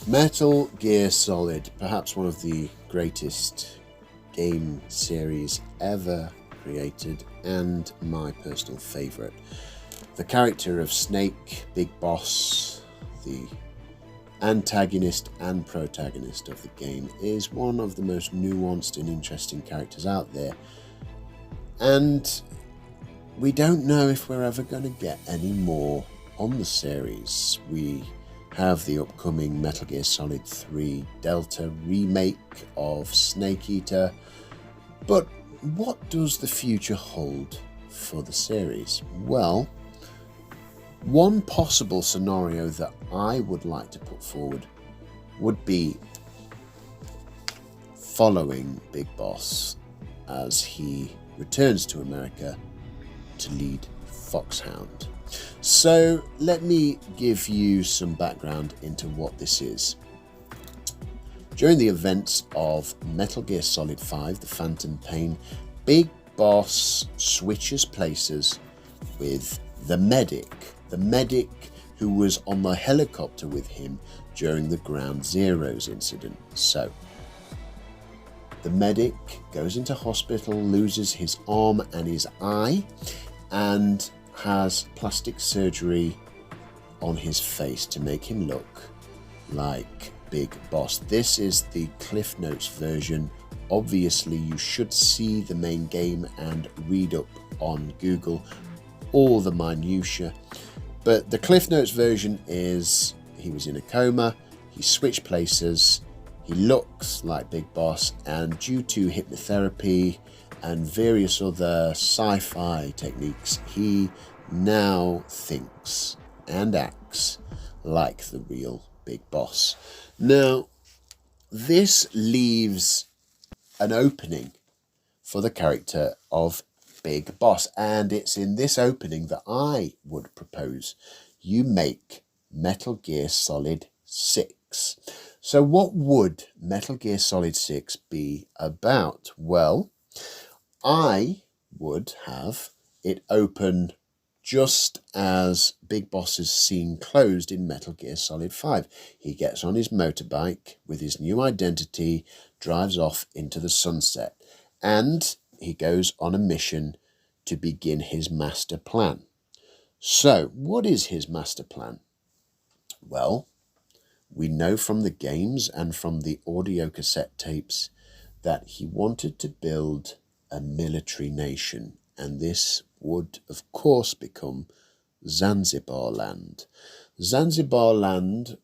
Metal Gear Solid, perhaps one of the greatest game series ever created and my personal favourite. The character of Snake, Big Boss, the antagonist and protagonist of the game, is one of the most nuanced and interesting characters out there. And we don't know if we're ever going to get any more on the series. We have the upcoming Metal Gear Solid 3 Delta remake of Snake Eater, but what does the future hold for the series? Well, one possible scenario that I would like to put forward would be following Big Boss as he returns to America to lead Foxhound. So let me give you some background into what this is. During the events of Metal Gear Solid 5, The Phantom Pain, Big Boss switches places with the medic who was on the helicopter with him during the Ground Zeroes incident. So the medic goes into hospital, loses his arm and his eye, and has plastic surgery on his face to make him look like Big Boss. This is the Cliff Notes version. Obviously, you should see the main game and read up on Google all the minutiae. But the Cliff Notes version is he was in a coma, he switched places, he looks like Big Boss, and due to hypnotherapy and various other sci-fi techniques, he now thinks and acts like the real Big Boss. Now, this leaves an opening for the character of Big Boss, and it's in this opening that I would propose you make Metal Gear Solid 6. So what would Metal Gear Solid 6 be about? Well, I would have it open just as Big Boss's scene closed in Metal Gear Solid 5. He gets on his motorbike with his new identity, drives off into the sunset, and he goes on a mission to begin his master plan. So, what is his master plan? Well, we know from the games and from the audio cassette tapes that he wanted to build a military nation, and this would of course become Zanzibar land. Zanzibar land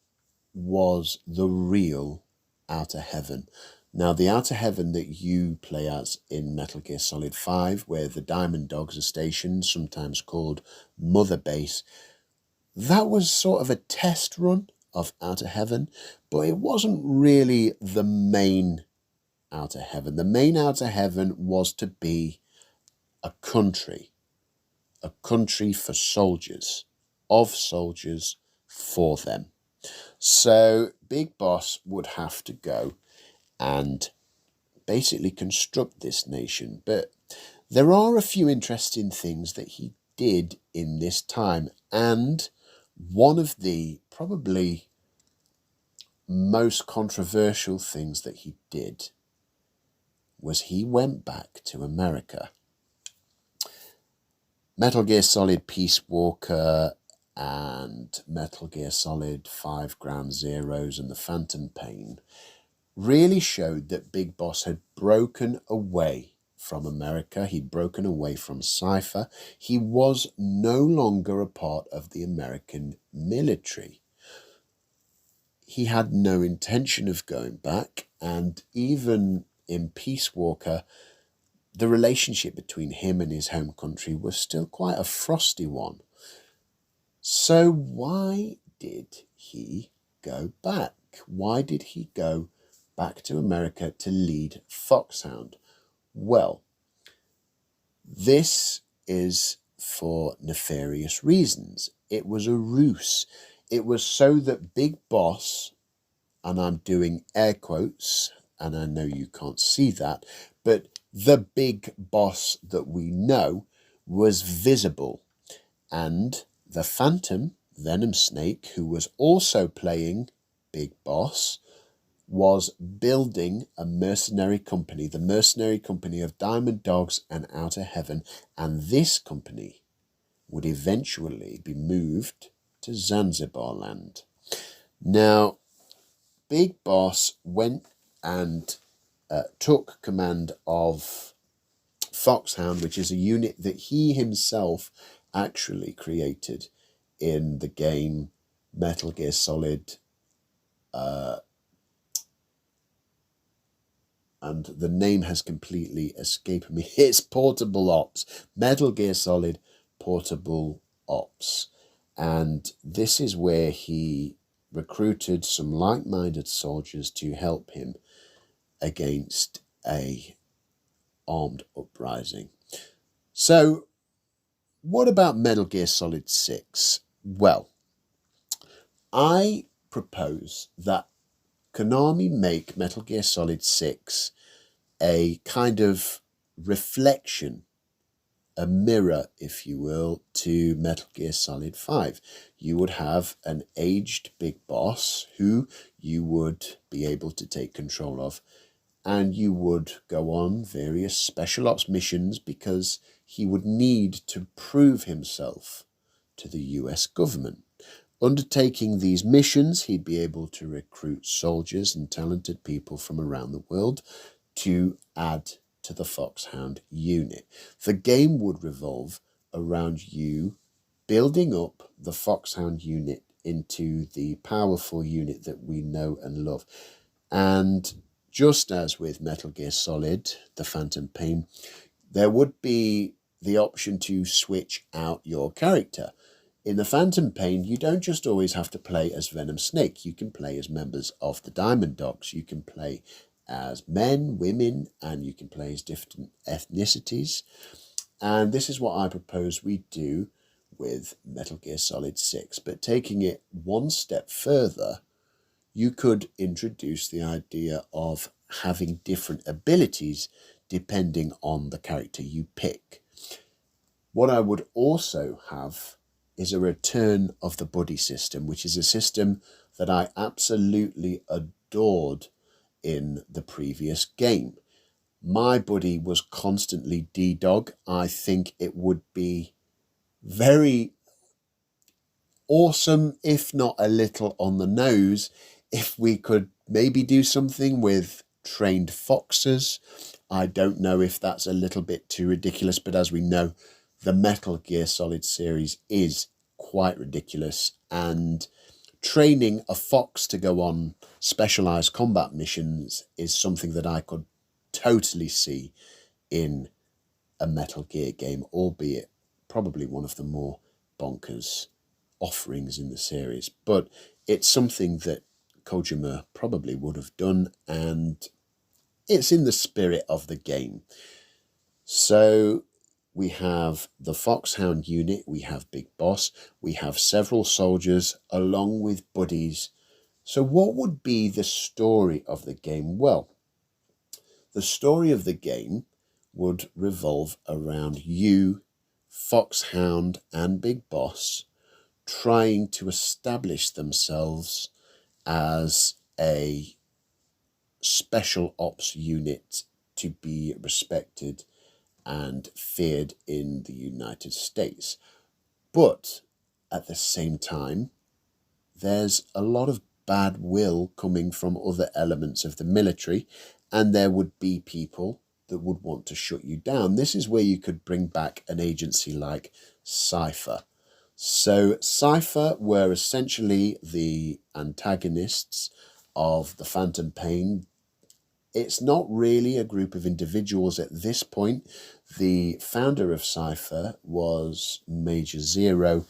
was the real outer heaven. Now, the outer heaven that you play as in Metal Gear Solid 5, where the Diamond Dogs are stationed, sometimes called Mother Base, that was sort of a test run of outer heaven, but it wasn't really the main outer heaven. The main outer heaven was to be a country for soldiers, of soldiers, for them. So Big Boss would have to go and basically construct this nation. But there are a few interesting things that he did in this time, and one of the probably most controversial things that he did was he went back to America. Metal Gear Solid Peace Walker and Metal Gear Solid 5 Ground Zeroes and The Phantom Pain really showed that Big Boss had broken away from America. He'd broken away from Cypher. He was no longer a part of the American military. He had no intention of going back, and even in Peace Walker, the relationship between him and his home country was still quite a frosty one. So why did he go back? Why did he go back to America to lead Foxhound? Well, this is for nefarious reasons. It was a ruse. It was so that Big Boss, and I'm doing air quotes, and I know you can't see that, but the Big Boss that we know was visible. And the Phantom, Venom Snake, who was also playing Big Boss was building a mercenary company, the mercenary company of Diamond Dogs and Outer Heaven, and this company would eventually be moved to Zanzibar land. Now, Big Boss went and took command of Foxhound, which is a unit that he himself actually created in the game Metal Gear Solid, and the name has completely escaped me. It's Portable Ops, Metal Gear Solid Portable Ops. And this is where he recruited some like-minded soldiers to help him against a armed uprising. So, what about Metal Gear Solid 6? Well, I propose that Konami make Metal Gear Solid 6 a kind of reflection, a mirror, if you will, to Metal Gear Solid 5. You would have an aged Big Boss who you would be able to take control of, and you would go on various special ops missions because he would need to prove himself to the US government. Undertaking these missions, he'd be able to recruit soldiers and talented people from around the world to add to the Foxhound unit. The game would revolve around you building up the Foxhound unit into the powerful unit that we know and love. And just as with Metal Gear Solid, The Phantom Pain, there would be the option to switch out your character. In The Phantom Pain, you don't just always have to play as Venom Snake. You can play as members of the Diamond Dogs. You can play as men, women, and you can play as different ethnicities. And this is what I propose we do with Metal Gear Solid 6. But taking it one step further, you could introduce the idea of having different abilities depending on the character you pick. What I would also have is a return of the buddy system, which is a system that I absolutely adored in the previous game. My buddy was constantly D-Dog. I think it would be very awesome, if not a little on the nose, if we could maybe do something with trained foxes. I don't know if that's a little bit too ridiculous, but as we know, the Metal Gear Solid series is quite ridiculous, and training a fox to go on specialized combat missions is something that I could totally see in a Metal Gear game, albeit probably one of the more bonkers offerings in the series. But it's something that Kojima probably would have done, and it's in the spirit of the game. So we have the Foxhound unit, we have Big Boss, we have several soldiers along with buddies. So what would be the story of the game? Well, the story of the game would revolve around you, Foxhound, and Big Boss trying to establish themselves as a special ops unit to be respected and feared in the United States. But at the same time, there's a lot of bad will coming from other elements of the military, and there would be people that would want to shut you down. This is where you could bring back an agency like Cypher. So Cypher were essentially the antagonists of the Phantom Pain. It's not really a group of individuals at this point. The founder of Cypher was Major Zero,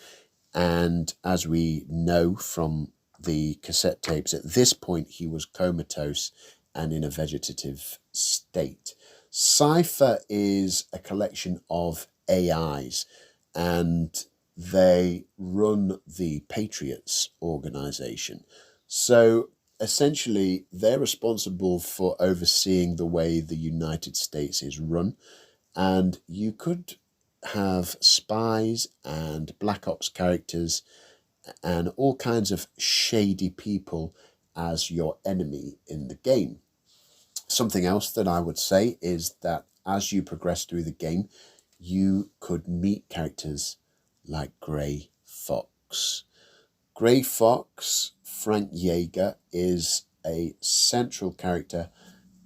and as we know from the cassette tapes, at this point he was comatose and in a vegetative state. Cypher is a collection of AIs, and they run the Patriots organization. So essentially, they're responsible for overseeing the way the United States is run. And you could have spies and Black Ops characters and all kinds of shady people as your enemy in the game. Something else that I would say is that as you progress through the game, you could meet characters like Grey Fox. Grey Fox, Frank Yeager, is a central character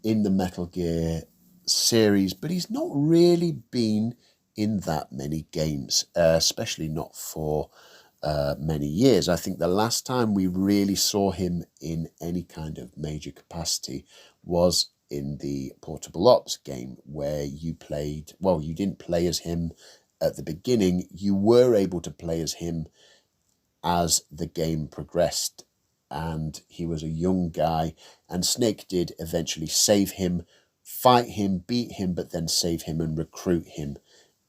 in the Metal Gear series, but he's not really been in that many games, especially not for many years. I think the last time we really saw him in any kind of major capacity was in the Portable Ops game, where you played, well, you didn't play as him at the beginning, you were able to play as him as the game progressed, and he was a young guy, and Snake did eventually save him, fight him, beat him, but then save him and recruit him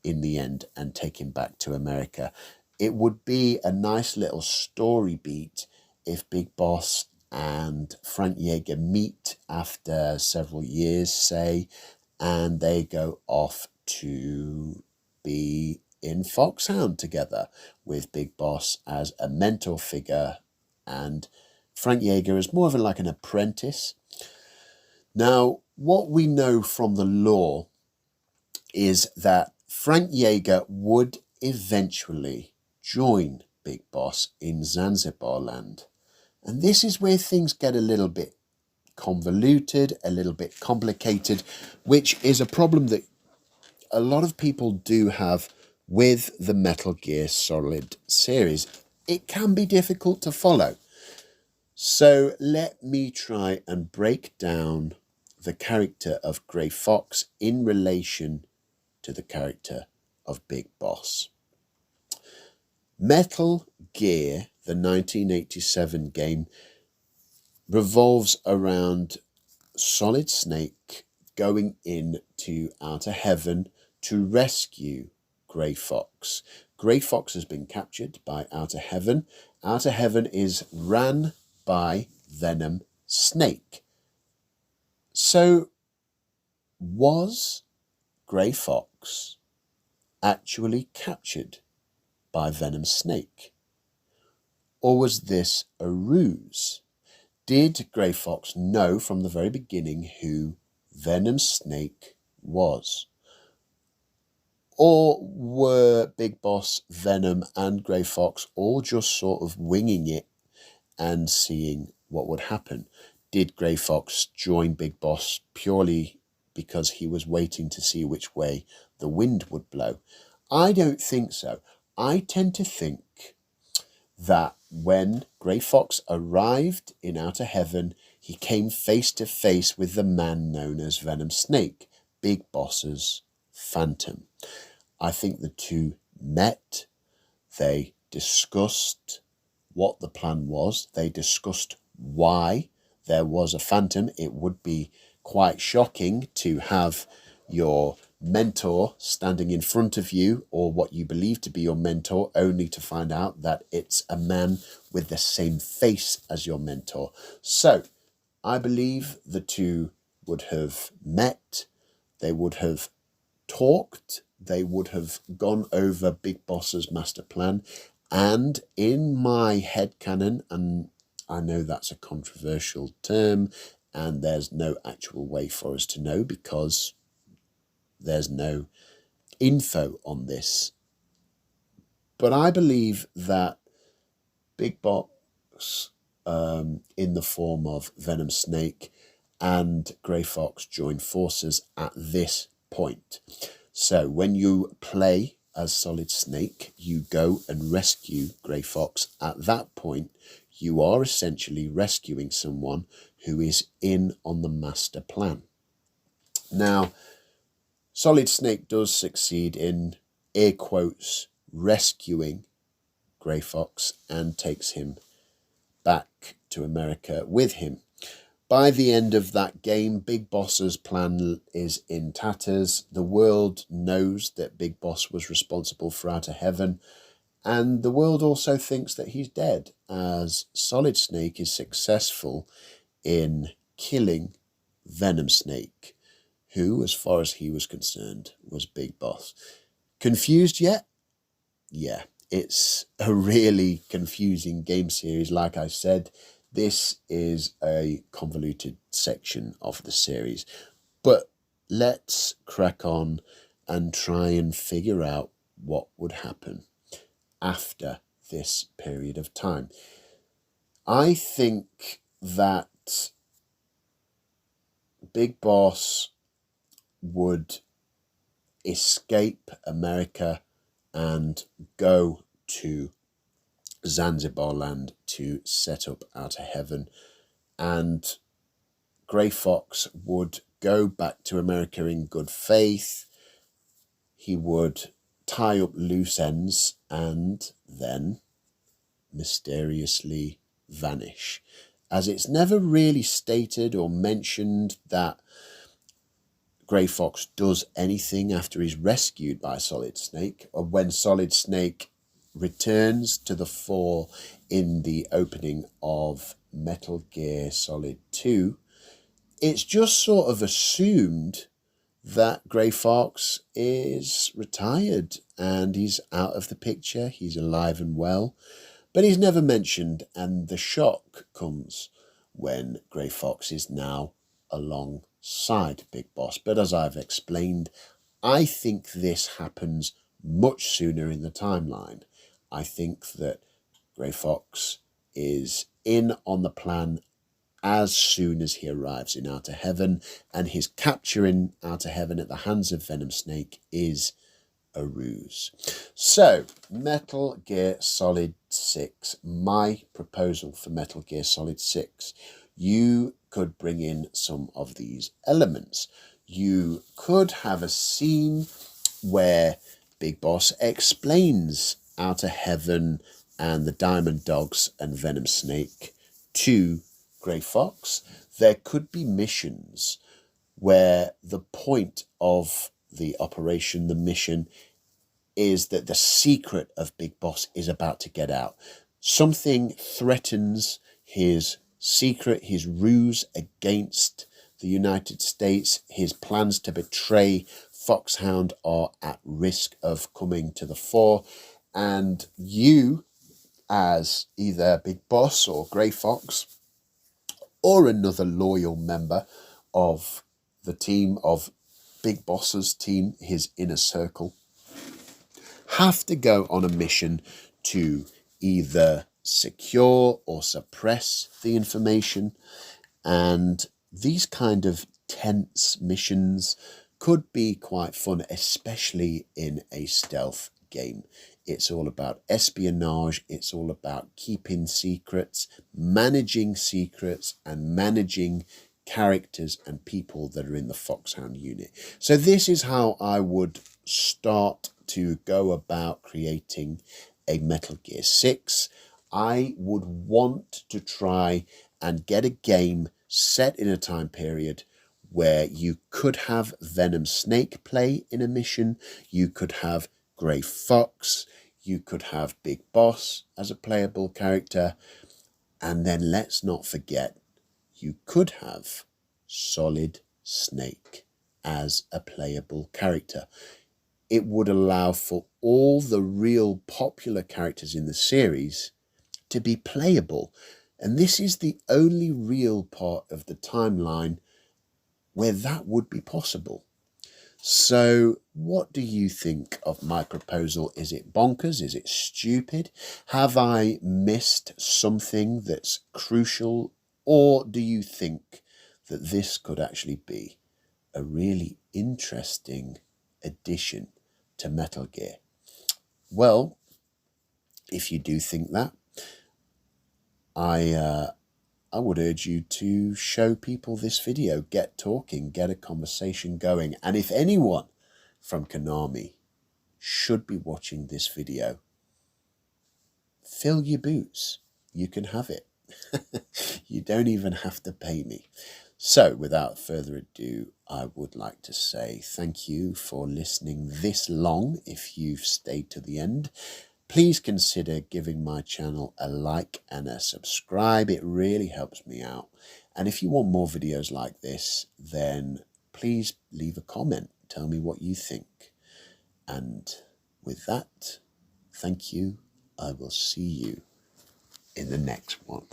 in the end and take him back to America. It would be a nice little story beat if Big Boss and Frank Yeager meet after several years, say, and they go off to be in Foxhound together with Big Boss as a mentor figure and Frank Yeager as more of like an apprentice. Now, what we know from the lore is that Frank Yeager would eventually join Big Boss in Zanzibar land. And this is where things get a little bit convoluted, a little bit complicated, which is a problem that a lot of people do have with the Metal Gear Solid series. It can be difficult to follow. So let me try and break down the character of Grey Fox in relation to the character of Big Boss. Metal Gear, the 1987 game, revolves around Solid Snake going into Outer Heaven to rescue Grey Fox. Grey Fox has been captured by Outer Heaven. Outer Heaven is ran by Venom Snake. So, was Grey Fox actually captured by Venom Snake? Or was this a ruse? Did Grey Fox know from the very beginning who Venom Snake was? Or were Big Boss, Venom and Grey Fox all just sort of winging it and seeing what would happen? Did Grey Fox join Big Boss purely because he was waiting to see which way the wind would blow? I don't think so. I tend to think that when Grey Fox arrived in Outer Heaven, he came face to face with the man known as Venom Snake, Big Boss's Phantom. I think the two met, they discussed what the plan was, they discussed why there was a Phantom. It would be quite shocking to have your mentor standing in front of you, or what you believe to be your mentor, only to find out that it's a man with the same face as your mentor. So I believe the two would have met, they would have talked, they would have gone over Big Boss's master plan, and in my headcanon, and I know that's a controversial term and there's no actual way for us to know because there's no info on this, but I believe that Big Boss, in the form of Venom Snake, and Grey Fox join forces at this point. So when you play as Solid Snake, you go and rescue Grey Fox. At that point, you are essentially rescuing someone who is in on the master plan. Now, Solid Snake does succeed in, air quotes, rescuing Grey Fox and takes him back to America with him. By the end of that game, Big Boss's plan is in tatters. The world knows that Big Boss was responsible for Outer Heaven, and the world also thinks that he's dead, as Solid Snake is successful in killing Venom Snake, who, as far as he was concerned, was Big Boss. Confused yet? Yeah, it's a really confusing game series. Like I said, This is a convoluted section of the series, but let's crack on and try and figure out what would happen after this period of time. I think that Big Boss would escape America and go to Zanzibar land to set up Out of Heaven, and Grey Fox would go back to America in good faith. He would tie up loose ends and then mysteriously vanish, as it's never really stated or mentioned that Grey Fox does anything after he's rescued by Solid Snake, or when Solid Snake returns to the fore in the opening of Metal Gear Solid 2. It's just sort of assumed that Grey Fox is retired and he's out of the picture, he's alive and well, but he's never mentioned, and the shock comes when Grey Fox is now alongside Big Boss. But as I've explained, I think this happens much sooner in the timeline. I think that Grey Fox is in on the plan as soon as he arrives in Outer Heaven, and his capture in Outer Heaven at the hands of Venom Snake is a ruse. So, Metal Gear Solid 6. My proposal for Metal Gear Solid 6. You could bring in some of these elements. You could have a scene where Big Boss explains Outer Heaven and the Diamond Dogs and Venom Snake to Grey Fox. There could be missions where the point of the operation, the mission, is that the secret of Big Boss is about to get out. Something threatens his secret, his ruse against the United States, his plans to betray Foxhound are at risk of coming to the fore, and you, as either Big Boss or Grey Fox, or another loyal member of the team, of Big Boss's team, his inner circle, have to go on a mission to either secure or suppress the information. And these kind of tense missions could be quite fun, especially in a stealth game. It's all about espionage, it's all about keeping secrets, and managing characters and people that are in the Foxhound unit. So this is how I would start to go about creating a Metal Gear 6. I would want to try and get a game set in a time period where you could have Venom Snake play in a mission, you could have Grey Fox, you could have Big Boss as a playable character, and then let's not forget, you could have Solid Snake as a playable character. It would allow for all the real popular characters in the series to be playable. And this is the only real part of the timeline where that would be possible. So what do you think of my proposal? Is it bonkers? Is it stupid? Have I missed something that's crucial? Or do you think that this could actually be a really interesting addition to Metal Gear? Well, if you do think that, I would urge you to show people this video, get talking, get a conversation going. And if anyone from Konami should be watching this video, fill your boots. You can have it. You don't even have to pay me. So without further ado, I would like to say thank you for listening this long. If you've stayed to the end, please consider giving my channel a like and a subscribe. It really helps me out. And if you want more videos like this, then please leave a comment. Tell me what you think. And with that, thank you. I will see you in the next one.